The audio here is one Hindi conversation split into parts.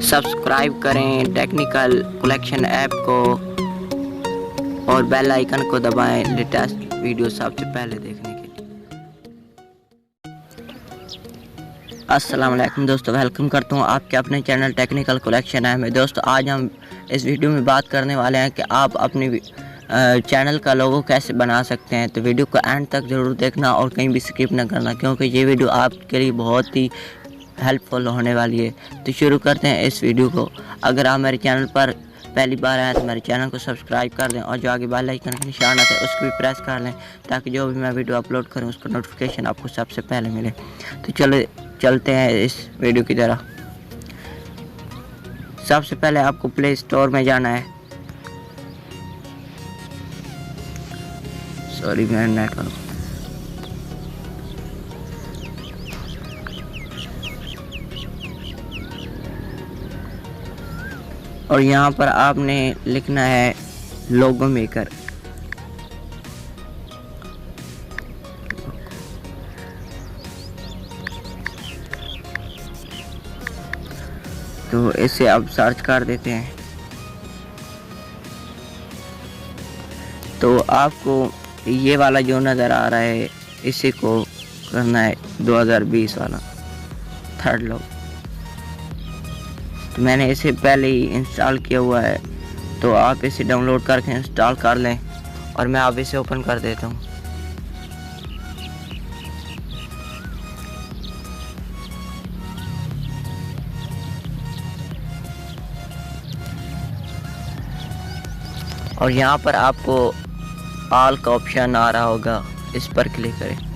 सब्सक्राइब करें टेक्निकल कलेक्शन ऐप को और बेल आइकन को दबाएं लेटेस्ट वीडियो सबसे पहले देखने के लिए। अस्सलाम वालेकुम दोस्तों, वेलकम करता हूं आपके अपने चैनल टेक्निकल कलेक्शन ऐप में। दोस्तों आज हम इस वीडियो में बात करने वाले हैं कि आप अपनी चैनल का लोगो कैसे बना सकते हैं। तो वीडियो को एंड तक ज़रूर देखना और कहीं भी स्किप ना करना, क्योंकि ये वीडियो आपके लिए बहुत ही हेल्पफुल होने वाली है। तो शुरू करते हैं इस वीडियो को। अगर आप मेरे चैनल पर पहली बार आए तो मेरे चैनल को सब्सक्राइब कर दें और जो आगे बेल आइकन का निशान आता है उसको भी प्रेस कर लें, ताकि जो भी मैं वीडियो अपलोड करूं उसका नोटिफिकेशन आपको सबसे पहले मिले। तो चलो चलते हैं इस वीडियो की तरह। सबसे पहले आपको प्ले स्टोर में जाना है। सॉरी मैं नेट करूँ। और यहाँ पर आपने लिखना है लोगो मेकर। तो इसे अब सर्च कर देते हैं। तो आपको ये वाला जो नज़र आ रहा है इसी को करना है, 2020 वाला थर्ड लोगो। तो मैंने इसे पहले ही इंस्टॉल किया हुआ है, तो आप इसे डाउनलोड करके इंस्टॉल कर लें और मैं अब इसे ओपन कर देता हूँ। और यहाँ पर आपको ऑल का ऑप्शन आ रहा होगा, इस पर क्लिक करें।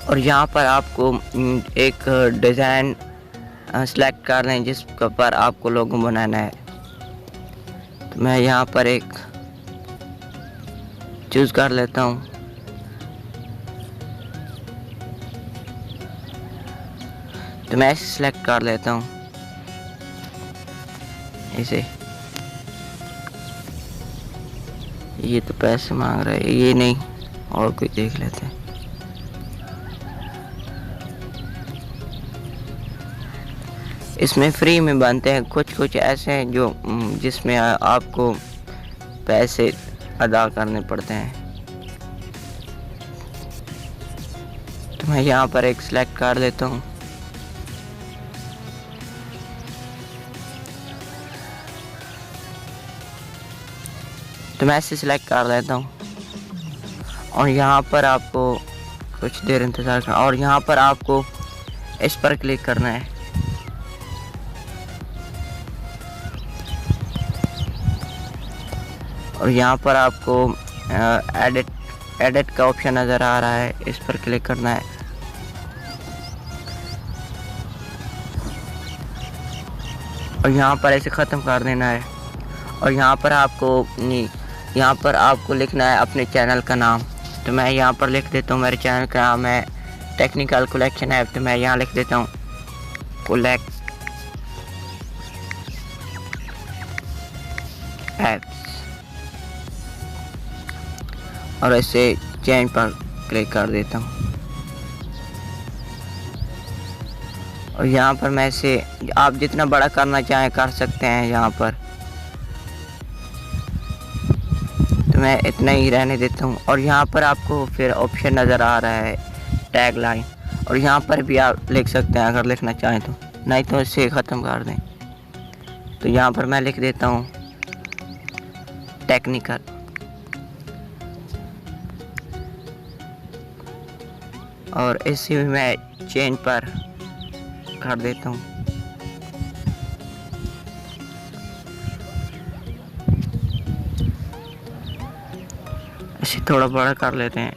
और यहाँ पर आपको एक डिज़ाइन सेलेक्ट कर लें जिस पर आपको लोगो बनाना है। तो मैं यहाँ पर एक चूज़ कर लेता हूँ। तो मैं इसे सेलेक्ट कर लेता हूँ, इसे। ये तो पैसे मांग रहा है, ये नहीं, और कोई देख लेते हैं। इसमें फ्री में बनते हैं, कुछ ऐसे हैं जो जिसमें आपको पैसे अदा करने पड़ते हैं। तो मैं यहाँ पर एक सिलेक्ट कर लेता हूँ। तो मैं इसे सिलेक्ट कर लेता हूँ और यहाँ पर आपको कुछ देर इंतज़ार करना और यहाँ पर आपको इस पर क्लिक करना है। और यहाँ पर आपको एडिट का ऑप्शन नज़र आ रहा है, इस पर क्लिक करना है। और यहाँ पर ऐसे ख़त्म कर देना है। और यहाँ पर आपको लिखना है अपने चैनल का नाम। तो मैं यहाँ पर लिख देता हूँ, मेरे चैनल का नाम है टेक्निकल कलेक्शन ऐप। तो मैं यहाँ लिख देता हूँ कलेक्ट ऐप्स और ऐसे चेंज पर क्लिक कर देता हूँ। और यहाँ पर मैं इसे आप जितना बड़ा करना चाहें कर सकते हैं यहाँ पर। तो मैं इतना ही रहने देता हूँ। और यहाँ पर आपको फिर ऑप्शन नज़र आ रहा है टैग लाइन, और यहाँ पर भी आप लिख सकते हैं अगर लिखना चाहें तो, नहीं तो इसे ख़त्म कर दें। तो यहाँ पर मैं लिख देता हूँ टेक्निकल। और इसे भी मैं चेंज पर कर देता हूँ। इसे थोड़ा बड़ा कर लेते हैं।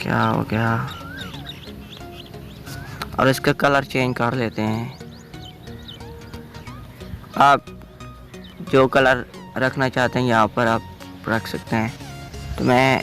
क्या हो गया? और इसका कलर चेंज कर लेते हैं। आप जो कलर रखना चाहते हैं यहाँ पर आप रख सकते हैं। तो मैं